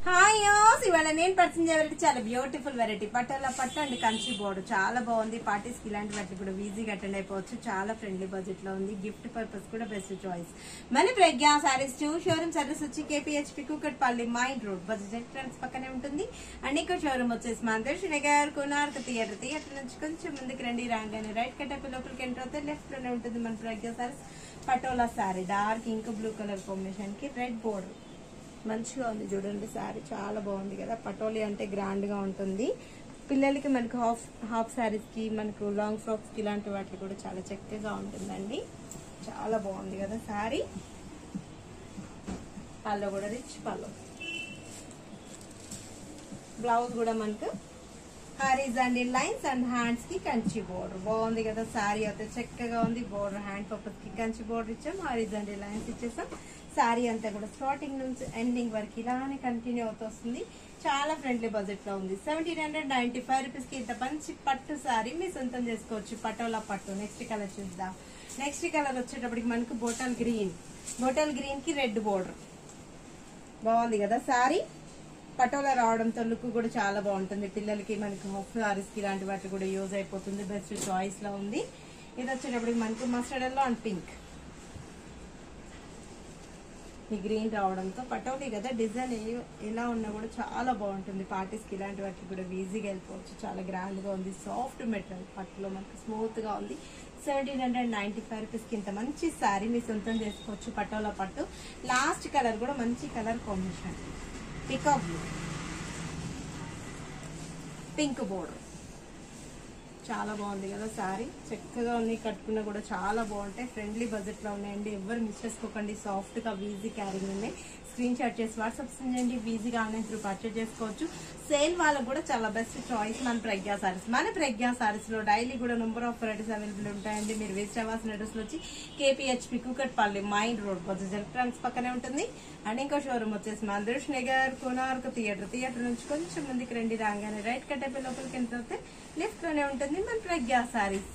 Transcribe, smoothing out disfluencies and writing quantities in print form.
Hi ఇవాళ నేను పరిచయం చేయబట్టి చాలా బ్యూటిఫుల్ వెరైటీ పట్టోలా పట్టు అండ్ కంచి బోర్డర్ చాలా బాగుంది. పార్టీస్ కి ఇలాంటి వాటికి కూడా ఈజీగా అటెండ్ అయిపోవచ్చు. చాలా ఫ్రెండ్లీ బడ్జెట్ లో ఉంది. గిఫ్ట్ పర్పస్ కూడా బెస్ట్ చాయిస్. మన ప్రజ్ఞా సారీస్ షోరూమ్ సర్వీస్ వచ్చి KPHB Kukatpally main road budget trends పక్కనే ఉంటుంది. అండ్ ఇంకో షోరూమ్ వచ్చేసి మన దర్శన గారు కోనార్క థియేటర్ నుంచి కొంచెం ముందుకు రండి. రాగానే రైట్ కట్ లోపలికి ఎంటర్ అవుతే లెఫ్ట్ లోనే ఉంటుంది మన Pragna Sarees. Patola sari dark ink blue colour combination కి రెడ్ బోర్డర్ మంచిగా ఉంది. చూడండి సారీ చాలా బాగుంది కదా. పటోలి అంటే గ్రాండ్ గా ఉంటుంది. పిల్లలకి మనకు హాఫ్ సారీస్ కి మనకు లాంగ్ ఫ్రాక్స్ కి ఇలాంటి వాటికి కూడా చాలా చక్కగా ఉంటుందండి. చాలా బాగుంది కదా సారీ. పళ్ళు కూడా రిచ్ పళ్ళు. బ్లౌజ్ కూడా మనకు హారిజాంటల్ లైన్స్ అండ్ హ్యాండ్స్ కి కంచి బోర్డర్ బాగుంది కదా. సారీ అయితే చక్కగా ఉంది. బోర్డర్ హ్యాండ్ పర్పస్ కి కంచి బోర్డర్ ఇచ్చాం. హారిజాంటల్ లైన్స్ ఇచ్చేసాం. సారీ అంతా కూడా స్టార్టింగ్ నుంచి ఎండింగ్ వరకు ఇలానే కంటిన్యూ అవుతూ వస్తుంది. చాలా ఫ్రెండ్లీ బడ్జెట్ లో ఉంది. 1795 రూపీస్ కి ఇంత మంచి పట్టు సారీ మీ సొంతం చేసుకోవచ్చు. పటోలా పట్టు. నెక్స్ట్ కలర్ చూద్దాం. నెక్స్ట్ కలర్ వచ్చేటప్పటికి మనకు బోటల్ గ్రీన్ కి రెడ్ బోర్డర్ బాగుంది కదా. సారీ పటోలా రావడంతో లుక్ కూడా చాలా బాగుంటుంది. పిల్లలకి మనకి హాఫ్ సారీస్ కి ఇలాంటి వాటి కూడా యూజ్ అయిపోతుంది. బెస్ట్ చాయిస్ లో ఉంది. ఇది వచ్చేటప్పటికి మనకు మస్టర్డ్ ఎల్లో అండ్ పింక్ ఈ గ్రీన్ రావడంతో పటోలీ కదా డిజైన్ ఎలా ఉన్నా కూడా చాలా బాగుంటుంది. పార్టీస్ కి ఇలాంటి వాటికి కూడా ఈజీగా వెళ్ళిపోవచ్చు. చాలా గ్రాండ్ గా ఉంది. సాఫ్ట్ మెటీరియల్ పట్టులో మనకు స్మూత్ గా ఉంది. 1795 రూపీస్ కి ఇంత మంచి సారీ మీ సొంతం చేసుకోవచ్చు. పటోలా పట్టు. లాస్ట్ కలర్ కూడా మంచి colour combination peacock blue pink border చాలా బాగుంది కదా. సారీ చక్కగా ఉన్నాయి. కట్టుకున్నా కూడా చాలా బాగుంటాయి. ఫ్రెండ్లీ బడ్జెట్ లో ఉన్నాయండి. ఎవరు మిస్ చేసుకోకండి. సాఫ్ట్ గా ఈజీ క్యారింగ్ ఉన్నాయి. స్క్రీన్ షాట్ చేసి వాట్సాప్ చేయండి. ఈజీగా ఆన్లైన్ త్రూ పర్చేజ్ చేసుకోవచ్చు. సేల్ వాళ్ళకు కూడా చాలా బెస్ట్ చాయిస్ మన ప్రజ్ఞా సారీస్. మన ప్రజ్ఞా సారీస్ లో డైలీ కూడా నెంబర్ ఆఫ్ వెరైటీస్ అవైలబుల్ ఉంటాయండి. మీరు విజిట్ అవ్వాల్సిన అడ్రస్ వచ్చి KPHB Kukatpally main road Bazaar electronics పక్కనే ఉంటుంది. అండ్ ఇంకో షోరూమ్ వచ్చేసి మన దర్శన గారు కోనార్క థియేటర్ నుంచి కొంచెం ముందుకు రండి. రాగానే రైట్ కట్ లోపలికి ఎంటర్ అవుతే లెఫ్ట్ లోనే ఉంటుంది మన ప్రజ్ఞా సారీస్.